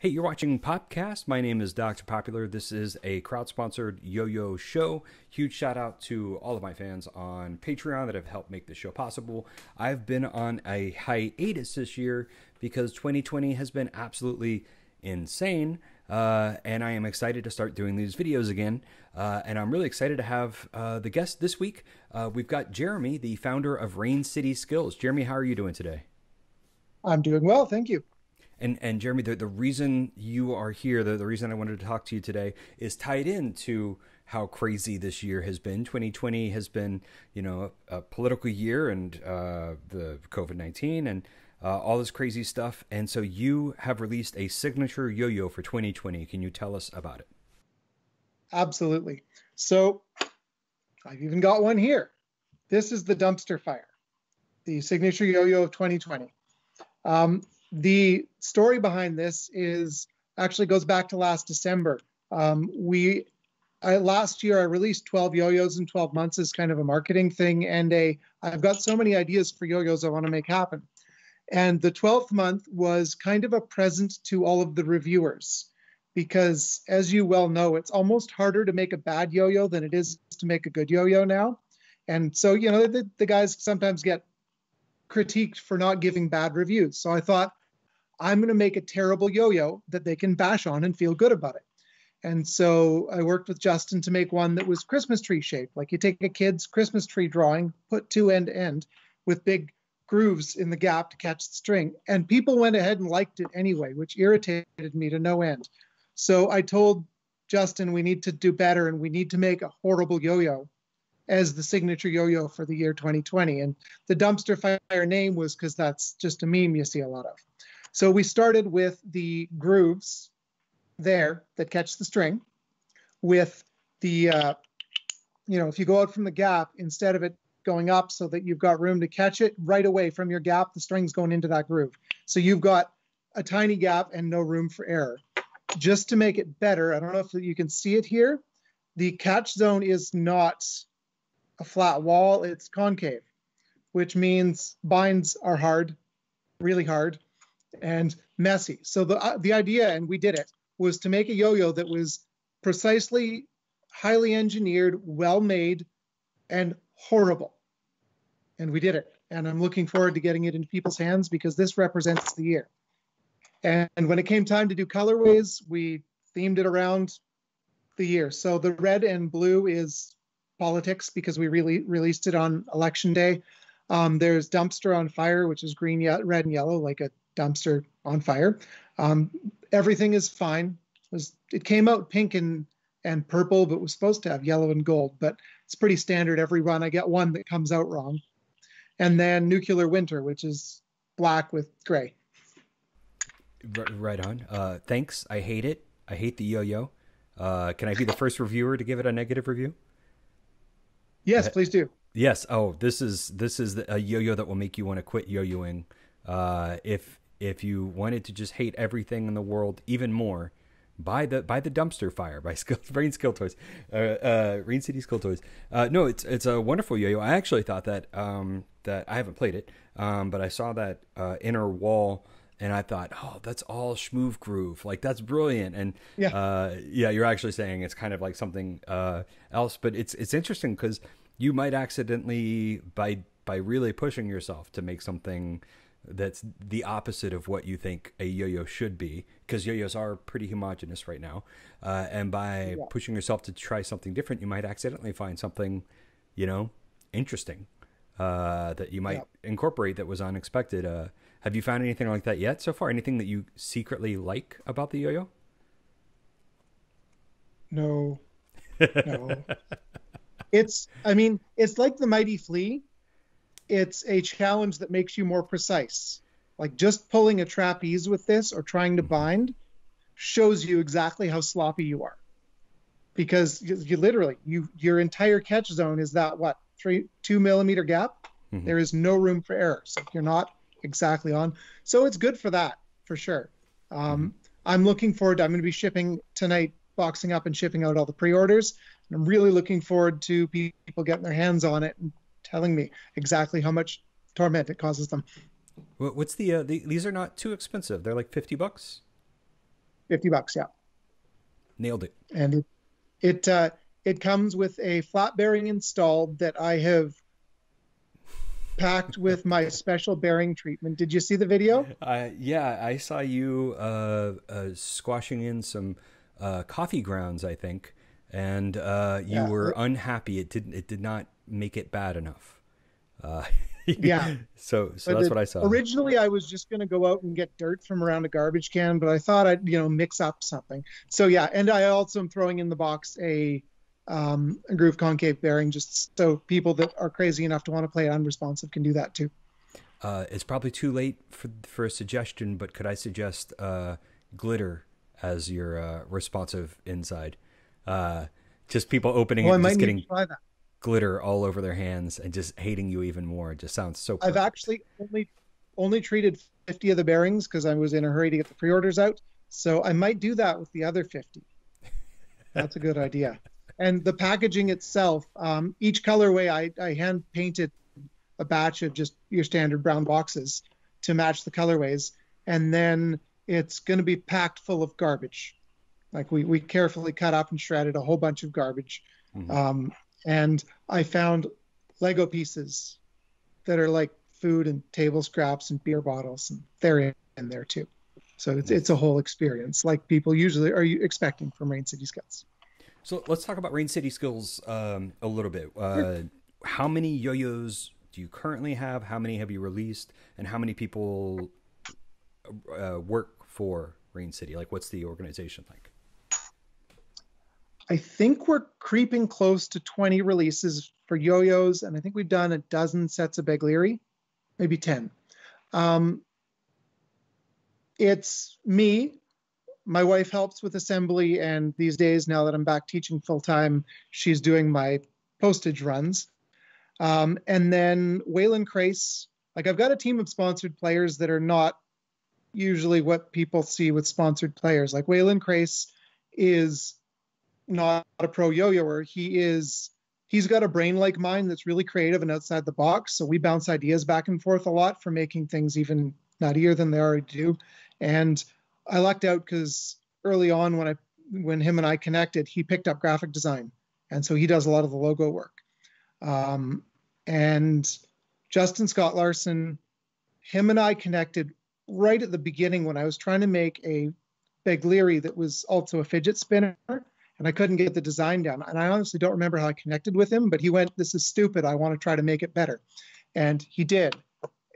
Hey, you're watching PopCast. My name is Dr. Popular. This is a crowd-sponsored yo-yo show. Huge shout out to all of my fans on Patreon that have helped make this show possible. I've been on a hiatus this year because 2020 has been absolutely insane, and I am excited to start doing these videos again. And I'm really excited to have the guest this week. We've got Jeremy, the founder of Rain City Skills. Jeremy, how are you doing today? I'm doing well, thank you. And Jeremy, the reason you are here, the reason I wanted to talk to you today is tied into how crazy this year has been. 2020 has been, a political year and the COVID-19 and all this crazy stuff. And so you have released a signature yo-yo for 2020. Can you tell us about it? Absolutely. So I've even got one here. This is the Dumpster Fire, the signature yo-yo of 2020. The story behind this is actually goes back to last December. Last year I released 12 yo-yos in 12 months as kind of a marketing thing, and I've got so many ideas for yo-yos I want to make happen. And the 12th month was kind of a present to all of the reviewers, because as you well know, it's almost harder to make a bad yo-yo than it is to make a good yo-yo now. And so, the guys sometimes get critiqued for not giving bad reviews. So I thought, I'm going to make a terrible yo-yo that they can bash on and feel good about it. And so I worked with Justin to make one that was Christmas tree shaped. Like you take a kid's Christmas tree drawing, put two end to end with big grooves in the gap to catch the string. And people went ahead and liked it anyway, which irritated me to no end. So I told Justin, we need to do better and we need to make a horrible yo-yo as the signature yo-yo for the year 2020. And the Dumpster Fire name was because that's just a meme you see a lot of. So we started with the grooves there that catch the string with the, if you go out from the gap, instead of it going up so that you've got room to catch it right away from your gap, the string's going into that groove. So you've got a tiny gap and no room for error. Just to make it better, I don't know if you can see it here, the catch zone is not a flat wall, it's concave, which means binds are hard, really hard, and messy. So the idea, and we did it, was to make a yo-yo that was precisely highly engineered, well-made, and horrible. And we did it. And I'm looking forward to getting it into people's hands because this represents the year. And when it came time to do colorways, we themed it around the year. So the red and blue is politics because we really released it on election day. There's Dumpster on Fire, which is green, red, and yellow, like a dumpster on fire. Everything is fine. It came out pink and purple, but was supposed to have yellow and gold. But it's pretty standard every run. I get one that comes out wrong. And then Nuclear Winter, which is black with gray. Right on. Thanks. I hate it. I hate the yo-yo. Can I be the first reviewer to give it a negative review? Yes, please do. Yes. Oh, this is a yo-yo that will make you want to quit yo-yoing. If you wanted to just hate everything in the world even more, buy the Dumpster Fire by Rain Skill Toys, Rain City Skill Toys. No, it's a wonderful yo-yo. I actually thought that that I haven't played it, but I saw that inner wall. And I thought, oh, that's all schmoove groove. Like, that's brilliant. And you're actually saying it's kind of like something else. But it's interesting because you might accidentally, by really pushing yourself to make something that's the opposite of what you think a yo-yo should be, because yo-yos are pretty homogenous right now. And by pushing yourself to try something different, you might accidentally find something, interesting that you might incorporate that was unexpected. Have you found anything like that yet so far? Anything that you secretly like about the yo-yo? No. It's like the Mighty Flea. It's a challenge that makes you more precise. Like just pulling a trapeze with this or trying to bind shows you exactly how sloppy you are. Because you literally, your entire catch zone is that, 2 millimeter gap? Mm-hmm. There is no room for error. So you're not exactly on. So it's good for that, for sure. I'm looking forward to, I'm going to be shipping tonight, boxing up and shipping out all the pre-orders. And I'm really looking forward to people getting their hands on it and telling me exactly how much torment it causes them. What's these are not too expensive. They're like $50. $50. Yeah. Nailed it. And it comes with a flat bearing installed that I have packed with my special bearing treatment. Did you see the video? Yeah, I saw you squashing in some coffee grounds, I think, and you Yeah. were unhappy. It did not make it bad enough. Uh, Yeah. so But that's what I saw. originally I was just going to go out and get dirt from around a garbage can, but I thought I'd, mix up something. So yeah, and I also am throwing in the box a groove concave bearing just so people that are crazy enough to want to play unresponsive can do that too. It's probably too late for a suggestion, but could I suggest glitter as your responsive inside? Just people opening Well, it I and might just need getting to try that. glitter all over their hands and just hating you even more. It just sounds so I've perfect. actually only treated 50 of the bearings because I was in a hurry to get the pre-orders out. So I might do that with the other 50. That's a good idea. And the packaging itself, each colorway, I hand painted a batch of just your standard brown boxes to match the colorways. And then it's going to be packed full of garbage. Like we carefully cut up and shredded a whole bunch of garbage. Mhm. And I found Lego pieces that are like food and table scraps and beer bottles, and they're in there too. So it's a Nice. whole experience, like people usually are expecting from Rain City Scouts. So let's talk about Rain City skills a little bit. How many yo-yos do you currently have? How many have you released? And how many people work for Rain City? Like, what's the organization like? I think we're creeping close to 20 releases for yo-yos, and I think we've done a dozen sets of Beglieri, maybe 10. Um, it's me. My wife helps with assembly, and these days, now that I'm back teaching full time, she's doing my postage runs. And then Waylon Crace, like I've got a team of sponsored players that are not usually what people see with sponsored players. Like Waylon Crace is not a pro yo-yoer. He's got a brain like mine that's really creative and outside the box. So we bounce ideas back and forth a lot for making things even nuttier than they already do. And I lucked out because early on when him and I connected, he picked up graphic design. And so he does a lot of the logo work. And Justin Scott Larson, him and I connected right at the beginning when I was trying to make a Beglieri that was also a fidget spinner, and I couldn't get the design down. And I honestly don't remember how I connected with him, but he went, "This is stupid. I want to try to make it better." And he did.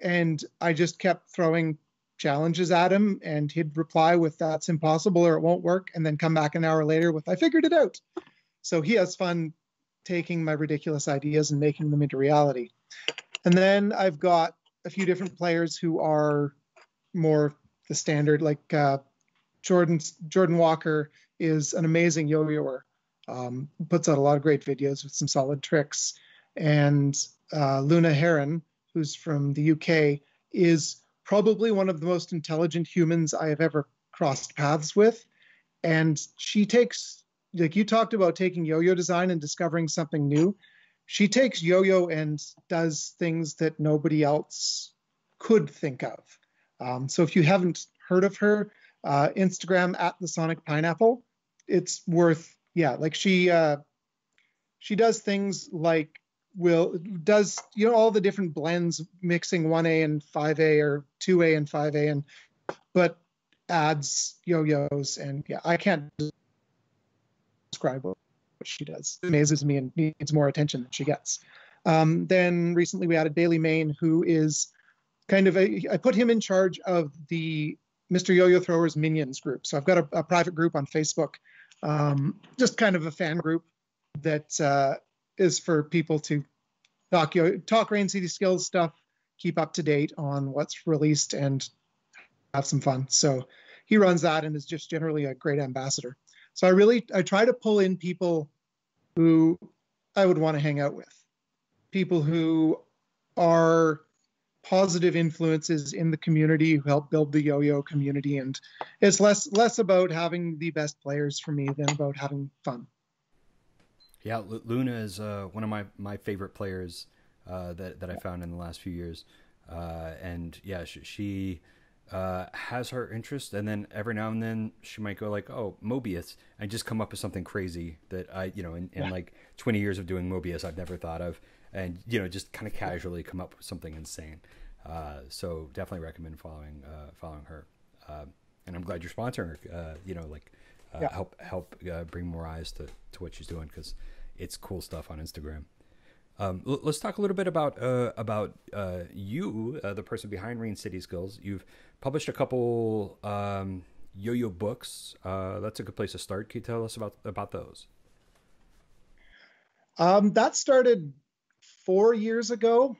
And I just kept throwing challenges at him, and he'd reply with, "That's impossible," or "It won't work," and then come back an hour later with, "I figured it out." So he has fun taking my ridiculous ideas and making them into reality. And then I've got a few different players who are more the standard, like Jordan Walker is an amazing yo-yoer. Puts out a lot of great videos with some solid tricks. And Luna Heron, who's from the UK, is probably one of the most intelligent humans I have ever crossed paths with. And she takes, like you talked about taking yo-yo design and discovering something new. She takes yo-yo and does things that nobody else could think of. So if you haven't heard of her, Instagram at the Sonic Pineapple, it's worth, yeah, like she does things like does all the different blends, mixing 1A and 5A or 2A and 5A, and but adds yo-yos, and yeah, I can't describe what she does. It amazes me and needs more attention than she gets. Then recently we added Bailey Main, who is kind of I put him in charge of the Mr. Yo-Yo Throwers Minions group. So I've got a private group on Facebook, just kind of a fan group that is for people to talk Rain City skills stuff, keep up to date on what's released, and have some fun. So he runs that and is just generally a great ambassador. So I try to pull in people who I would want to hang out with, people who are positive influences in the community who help build the yo-yo community. And it's less about having the best players for me than about having fun. Yeah, Luna is one of my favorite players that I found in the last few years. And yeah, she has her interest, and then every now and then she might go like, "Oh, Mobius," and just come up with something crazy that I, in like 20 years of doing Mobius, I've never thought of, and just kind of casually come up with something insane. So definitely recommend following her, and I'm glad you're sponsoring her. Help bring more eyes to what she's doing, because it's cool stuff on Instagram. Let's talk a little bit about you, the person behind Rain City Skills. You've published a couple yo-yo books. That's a good place to start. Can you tell us about those? That started 4 years ago.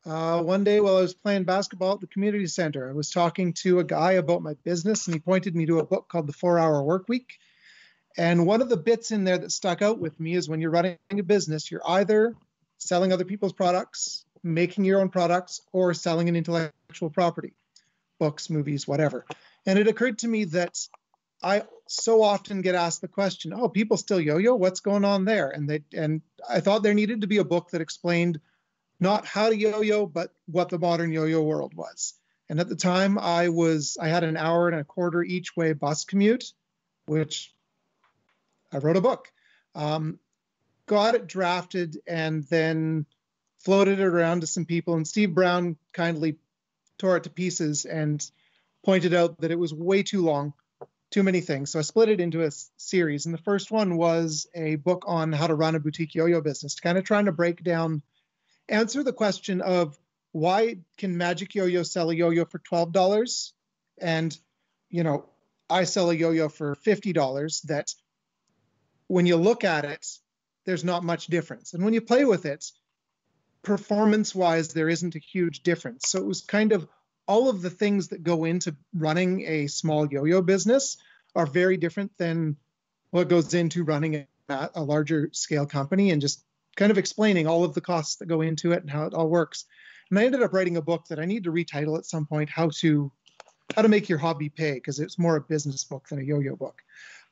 One day while I was playing basketball at the community center, I was talking to a guy about my business, and he pointed me to a book called The 4-Hour Workweek. And one of the bits in there that stuck out with me is when you're running a business, you're either selling other people's products, making your own products, or selling an intellectual property, books, movies, whatever. And it occurred to me that I so often get asked the question, "Oh, people still yo-yo? What's going on there?" And I thought there needed to be a book that explained not how to yo-yo, but what the modern yo-yo world was. And at the time, I had an hour and a quarter each way bus commute, which I wrote a book. Got it drafted, and then floated it around to some people, and Steve Brown kindly tore it to pieces and pointed out that it was way too long, too many things. So I split it into a series, and the first one was a book on how to run a boutique yo-yo business, kind of trying to answer the question of why can Magic Yo-Yo sell a yo-yo for $12 and I sell a yo-yo for $50, that when you look at it, there's not much difference. And when you play with it, performance-wise, there isn't a huge difference. So it was kind of all of the things that go into running a small yo-yo business are very different than what goes into running a larger scale company, and just kind of explaining all of the costs that go into it and how it all works. And I ended up writing a book that I need to retitle at some point, how to make your hobby pay, because it's more a business book than a yo-yo book.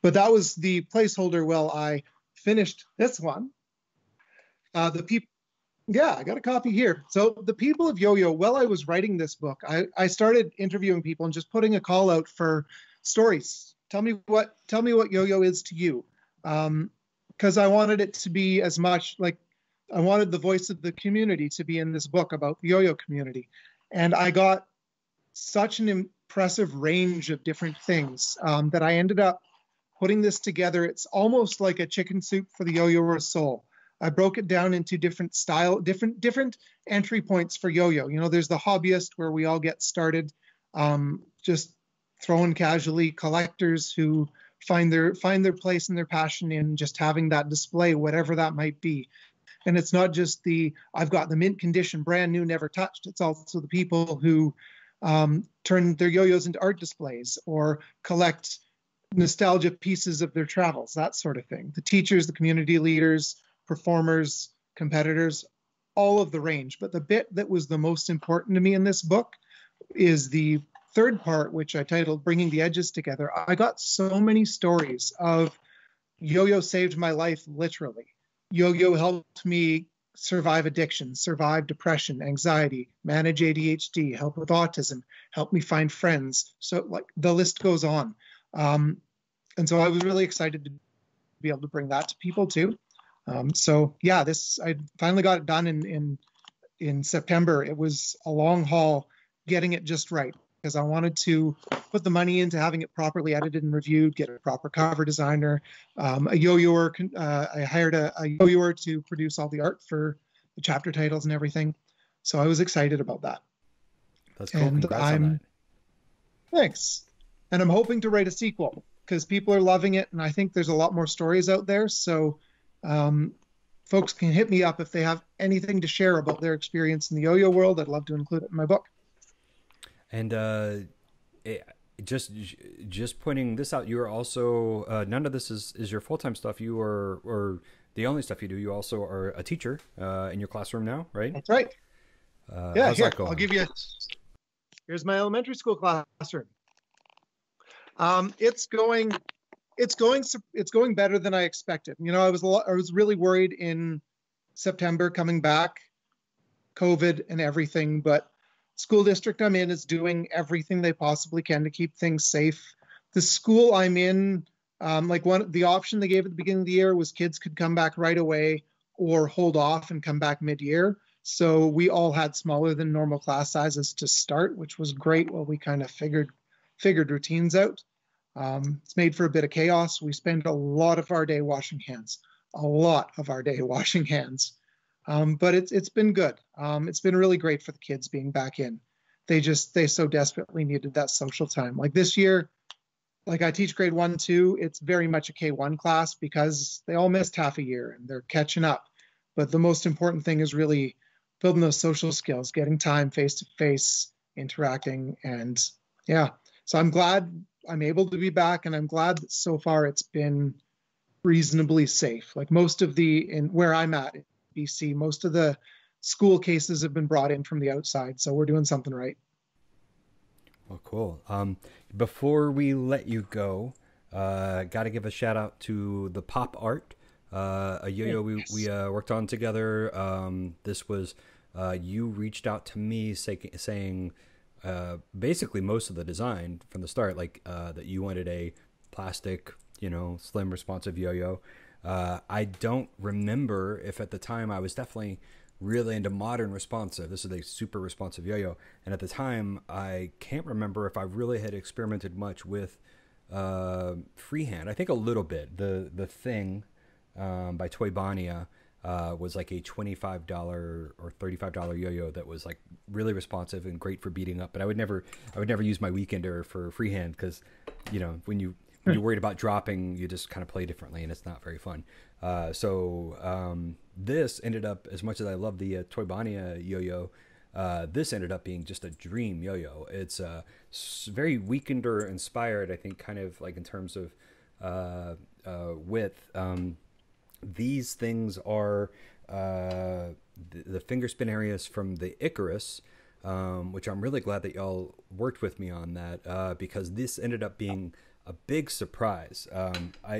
But that was the placeholder while I finished this one. I got a copy here. So the people of yo-yo, while I was writing this book, I started interviewing people and just putting a call out for stories. Tell me what yo-yo is to you. Because I wanted it to be as much like, I wanted the voice of the community to be in this book about the yo-yo community. And I got such an impressive range of different things that I ended up putting this together. It's almost like a chicken soup for the yo-yoer's soul. I broke it down into different different entry points for yo-yo. There's the hobbyist, where we all get started, just throwing casually, collectors who find their place and their passion in just having that display, whatever that might be. And it's not just I've got the mint condition, brand new, never touched. It's also the people who turn their yo-yos into art displays or collect nostalgia pieces of their travels, that sort of thing. The teachers, the community leaders, performers, competitors, all of the range. But the bit that was the most important to me in this book is the third part, which I titled Bringing the Edges Together. I got so many stories of yo-yo saved my life, literally. Yo-yo helped me survive addiction, survive depression, anxiety, manage ADHD, help with autism, help me find friends. So the list goes on. And so I was really excited to be able to bring that to people too. I finally got it done in September. It was a long haul getting it just right, because I wanted to put the money into having it properly edited and reviewed, get a proper cover designer, a yo-yoer. I hired a yo-yoer to produce all the art for the chapter titles and everything. So I was excited about that. That's cool. Congrats on that. Thanks. And I'm hoping to write a sequel, because people are loving it, and I think there's a lot more stories out there. So folks can hit me up if they have anything to share about their experience in the yo-yo world. I'd love to include it in my book. And just pointing this out, you are also none of this is your full-time stuff. You are, or the only stuff you do. You also are a teacher in your classroom now, right? That's right. How's that going? I'll give you. Here's my elementary school classroom. It's going better than I expected. I was really worried in September coming back, COVID and everything, but school district I'm in is doing everything they possibly can to keep things safe. The school I'm in, the option they gave at the beginning of the year was kids could come back right away or hold off and come back mid-year. So we all had smaller than normal class sizes to start, which was great while we kind of figured routines out. It's made for a bit of chaos. We spend a lot of our day washing hands, but it's been good. It's been really great for the kids being back in. They so desperately needed that social time. Like this year, like I teach grade 1, 2, it's very much a K1 class because they all missed half a year and they're catching up. But the most important thing is really building those social skills, getting time face-to-face, interacting. And yeah, so I'm glad I'm able to be back, and I'm glad that so far it's been reasonably safe. Like where I'm at in BC, most of the school cases have been brought in from the outside. So we're doing something right. Well, cool. Before we let you go, got to give a shout out to the pop art, a yo-yo we worked on together. This was, you reached out to me saying basically most of the design from the start, like that you wanted a plastic, slim responsive yo-yo. I don't remember if at the time I was definitely really into modern responsive. This is a super responsive yo-yo, and at the time I can't remember if I really had experimented much with freehand. I think a little bit. The Thing by Toy Bonnia was like a $25 or $35 yo-yo that was like really responsive and great for beating up, but I would never use my weekender for freehand because when you're worried about dropping, you just kind of play differently, and it's not very fun. This ended up, as much as I love the Toy Bonnia yo-yo, this ended up being just a dream yo-yo. It's very weekender inspired, I think, kind of like in terms of width. These things are the finger spin areas from the Icarus, which I'm really glad that y'all worked with me on that, because this ended up being a big surprise.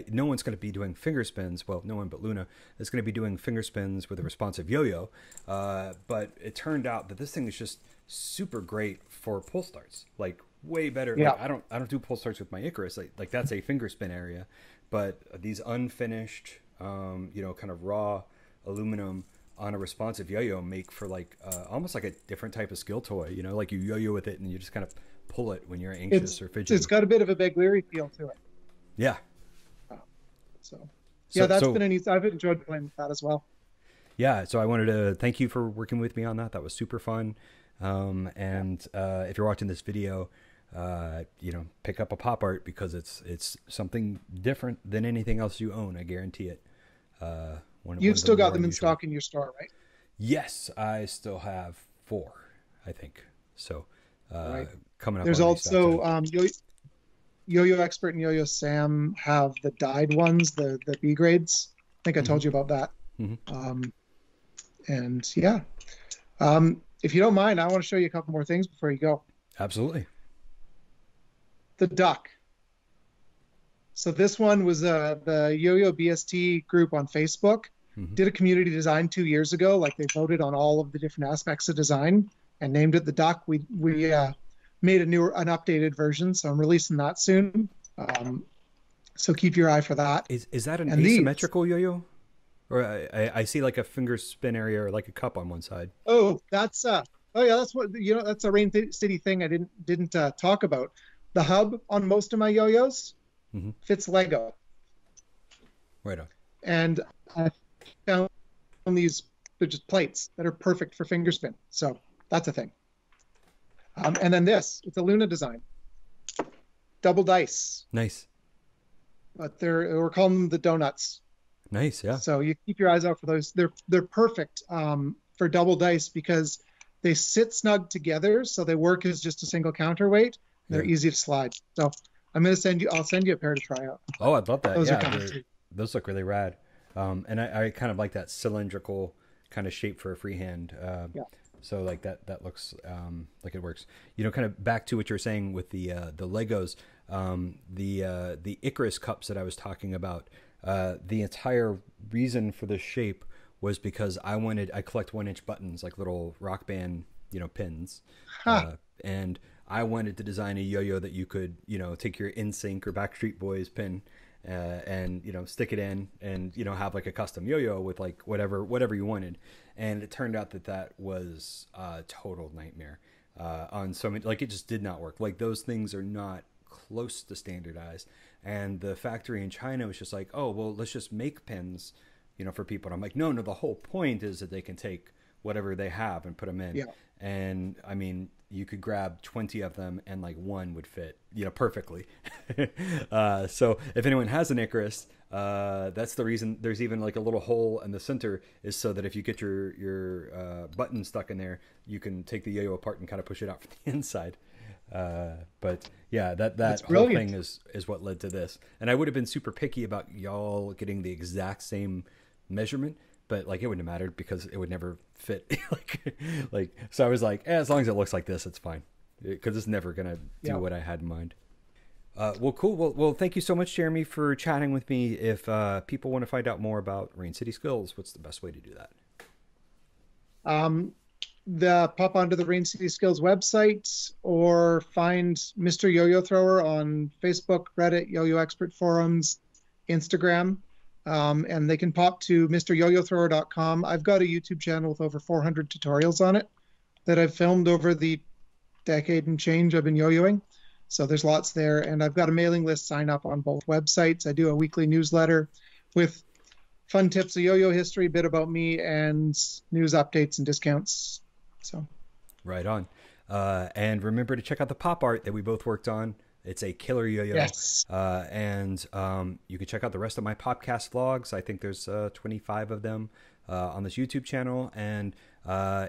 No one's going to be doing finger spins. Well, no one but Luna is going to be doing finger spins with a responsive yo-yo. But it turned out that this thing is just super great for pull starts. Like way better. Yeah. Like, I don't do pull starts with my Icarus. Like that's a finger spin area. But these unfinished, kind of raw aluminum on a responsive yo-yo make for like almost like a different type of skill toy. Like you yo-yo with it and you just kind of pull it when you're anxious or fidgety. It's got a bit of a Big Leary feel to it. Yeah. That's been a neat. I've enjoyed playing with that as well. Yeah. So I wanted to thank you for working with me on that. That was super fun. If you're watching this video, pick up a pop art because it's something different than anything else you own. I guarantee it. You've still got them in stock in your store, right? Yes, I still have 4, I think. So right. Coming up. There's also Yo-Yo Expert and Yo-Yo Sam have the dyed ones, the B grades. I think I told you about that. Mm-hmm. If you don't mind, I want to show you a couple more things before you go. Absolutely. The duck. So this one was the Yo-Yo BST group on Facebook. Mm-hmm. Did a community design 2 years ago. Like they voted on all of the different aspects of design and named it the duck. We made an updated version, so I'm releasing that soon. So keep your eye for that. Is that an asymmetrical yo-yo? Or I see like a finger spin area or like a cup on one side. Oh, that's what that's a Rain City thing I didn't talk about. The hub on most of my yo-yos mm-hmm. fits Lego. Right on. And I found they're just plates that are perfect for finger spin. So that's a thing. And then it's a Luna design. Double dice. Nice. But we're calling them the donuts. Nice, yeah. So you keep your eyes out for those. They're perfect for double dice because they sit snug together, so they work as just a single counterweight. They're easy to slide. So I'll send you a pair to try out. Oh, I'd love that. Those look really rad. And I kind of like that cylindrical kind of shape for a freehand. So like that looks like it works. Kind of back to what you're saying with the Legos, the Icarus Cups that I was talking about. The entire reason for the shape was because I collect 1-inch buttons, like little Rock Band pins. Ha. And I wanted to design a yo-yo that you could, take your NSYNC or Backstreet Boys pin and stick it in and have like a custom yo-yo with like whatever you wanted. And it turned out that was a total nightmare on so many. Like, it just did not work. Like, those things are not close to standardized. And the factory in China was just like, oh well, let's just make pins, for people. And I'm like, no, the whole point is that they can take whatever they have and put them in. Yeah. And I mean, you could grab 20 of them and like one would fit, perfectly. So if anyone has an Icarus, that's the reason there's even like a little hole in the center, is so that if you get your button stuck in there, you can take the yo-yo apart and kind of push it out from the inside. But yeah, that whole thing is what led to this. And I would have been super picky about y'all getting the exact same measurement, but like, it wouldn't have mattered because it would never fit. So I was like, as long as it looks like this, it's fine, because it's never gonna do what I had in mind. Well, cool. Well, thank you so much, Jeremy, for chatting with me. If people want to find out more about Rain City Skills, what's the best way to do that? Pop onto the Rain City Skills website, or find Mr. Yo-Yo Thrower on Facebook, Reddit, Yo-Yo Expert Forums, Instagram. And they can pop to mryoyothrower.com. I've got a YouTube channel with over 400 tutorials on it that I've filmed over the decade and change I've been yo-yoing. So there's lots there. And I've got a mailing list sign up on both websites. I do a weekly newsletter with fun tips of yo-yo history, a bit about me, and news updates and discounts. So right on. And remember to check out the pop art that we both worked on. It's a killer yo-yo. Yes. And you can check out the rest of my PopCast vlogs. I think there's 25 of them on this YouTube channel. And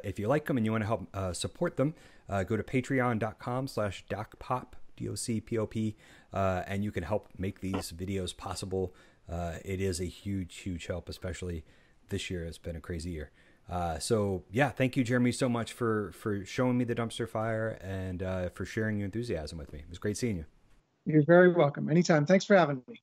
if you like them and you want to help support them, go to patreon.com/docpop, DOCPOP, and you can help make these videos possible. It is a huge help, especially this year. It's been a crazy year. So yeah, thank you, Jeremy, so much for showing me the dumpster fire and for sharing your enthusiasm with me. It was great seeing you. You're very welcome. Anytime. Thanks for having me.